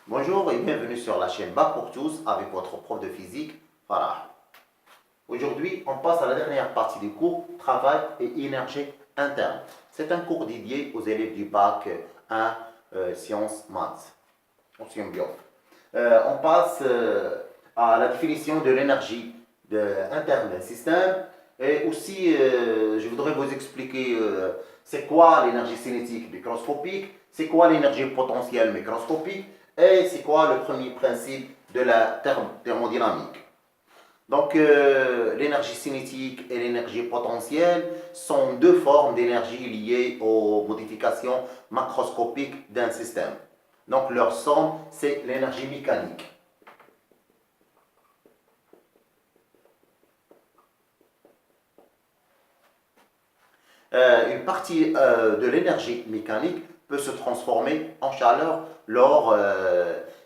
Bonjour et bienvenue sur la chaîne Bac pour tous avec votre prof de physique, Farah. Aujourd'hui, on passe à la dernière partie du cours Travail et énergie interne. C'est un cours dédié aux élèves du bac 1 sciences maths, option bio. On passe à la définition de l'énergie interne d'un système et aussi je voudrais vous expliquer c'est quoi l'énergie cinétique microscopique, c'est quoi l'énergie potentielle microscopique et c'est quoi le premier principe de la thermodynamique. Donc, l'énergie cinétique et l'énergie potentielle sont deux formes d'énergie liées aux modifications macroscopiques d'un système. Donc, leur somme, c'est l'énergie mécanique. Une partie de l'énergie mécanique peut se transformer en chaleur lors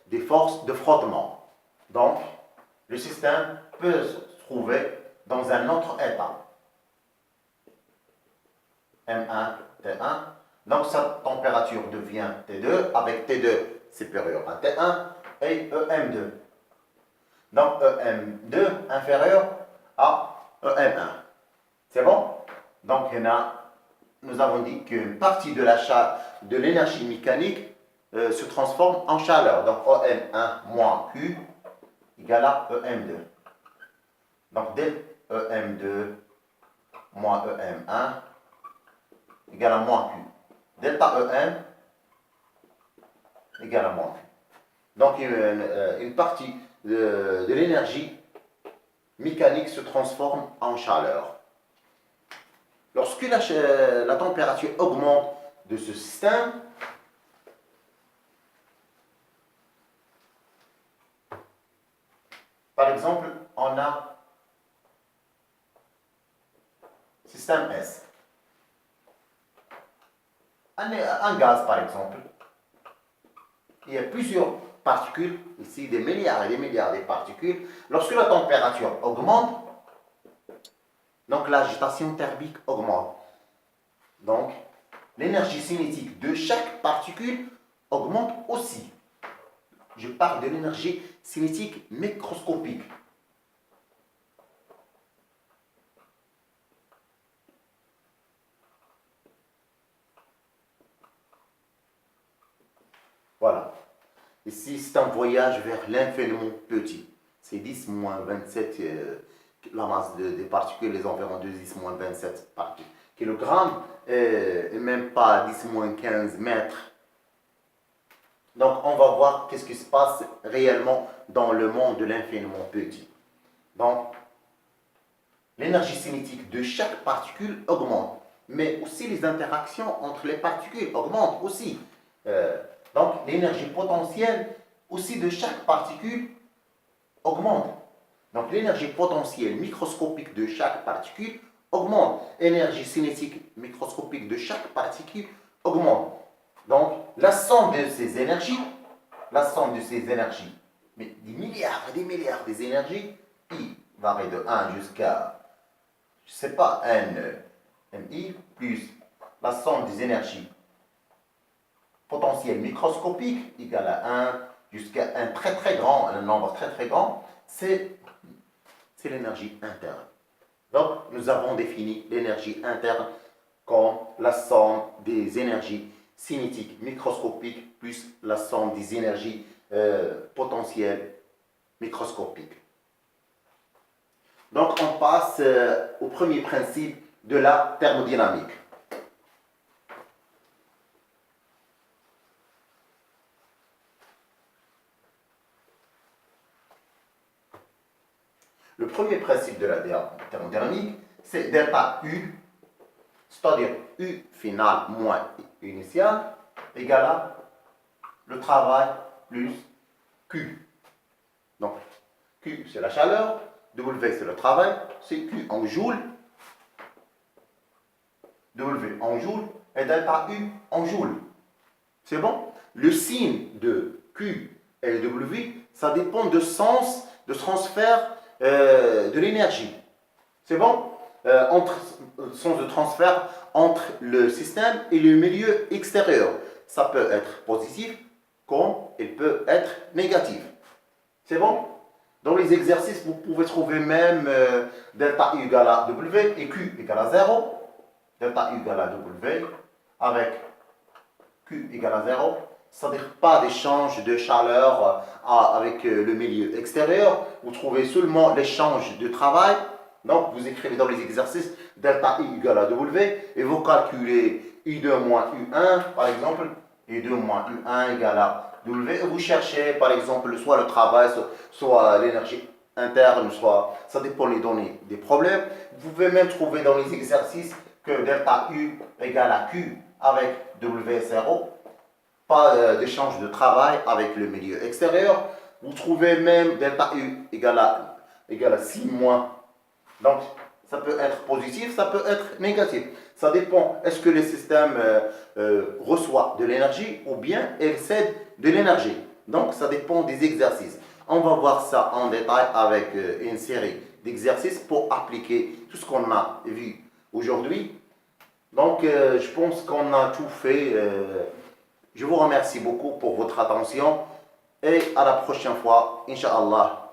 des forces de frottement. Donc, le système peut se trouver dans un autre état. M1, T1. Donc, sa température devient T2 avec T2 supérieur à T1 et EM2. Donc, EM2 inférieur à EM1. C'est bon? Donc, nous avons dit qu'une partie de l'énergie mécanique se transforme en chaleur. Donc, EM1 moins Q égale à EM2. Donc, del EM2 moins EM1 égale à moins Q. Delta EM égale à moins Q. Donc, une partie de l'énergie mécanique se transforme en chaleur. Lorsque la température augmente de ce système, par exemple, on a système S. Un gaz, par exemple, il y a plusieurs particules, ici des milliards et des milliards de particules. Lorsque la température augmente, donc l'agitation thermique augmente. Donc, l'énergie cinétique de chaque particule augmente aussi. Je parle de l'énergie cinétique microscopique. Voilà. Ici, c'est un voyage vers l'infiniment petit. C'est 10 moins 27, la masse des particules, les environs de 10 moins 27 kilogrammes, et même pas 10 moins 15 mètres. Donc, on va voir qu'est-ce qui se passe réellement dans le monde de l'infiniment petit. Donc, l'énergie cinétique de chaque particule augmente, mais aussi les interactions entre les particules augmentent aussi. Donc, l'énergie potentielle aussi de chaque particule augmente. Donc, l'énergie potentielle microscopique de chaque particule augmente. L'énergie cinétique microscopique de chaque particule augmente. Donc, la somme de ces énergies, mais des milliards et des milliards des énergies, I varie de 1 jusqu'à, je ne sais pas, N, MI, plus la somme des énergies potentielles microscopiques égale à 1 jusqu'à un très très grand, un nombre très très grand, c'est l'énergie interne. Donc, nous avons défini l'énergie interne comme la somme des énergies cinétiques microscopiques plus la somme des énergies potentielles microscopiques. Donc, on passe au premier principe de la thermodynamique. Le premier principe de la thermodynamique, c'est delta U, c'est-à-dire U final moins U initial, égale à le travail plus Q. Donc, Q, c'est la chaleur, W, c'est le travail, c'est Q en joules, W en joules, et delta U en joules. C'est bon? Le signe de Q et W, ça dépend du sens de transfert de l'énergie. C'est bon? Sens de transfert entre le système et le milieu extérieur. Ça peut être positif comme elle peut être négative. C'est bon? Dans les exercices, vous pouvez trouver même delta U égale à W et Q égale à 0. Delta U égale à W avec Q égale à 0. C'est-à-dire pas d'échange de chaleur avec le milieu extérieur. Vous trouvez seulement l'échange de travail. Donc, vous écrivez dans les exercices delta I égale à W et vous calculez I2 moins U1, par exemple. I2 moins U1 égale à W. Et vous cherchez, par exemple, soit le travail, soit l'énergie interne, soit ça dépend des données des problèmes. Vous pouvez même trouver dans les exercices que delta U égale à Q avec W0. Pas d'échange de travail avec le milieu extérieur. Vous trouvez même delta U égale à 6 moins. Donc, ça peut être positif, ça peut être négatif. Ça dépend, est-ce que le système reçoit de l'énergie ou bien elle cède de l'énergie. Donc, ça dépend des exercices. On va voir ça en détail avec une série d'exercices pour appliquer tout ce qu'on a vu aujourd'hui. Donc, je pense qu'on a tout fait. Je vous remercie beaucoup pour votre attention et à la prochaine fois, Inch'Allah.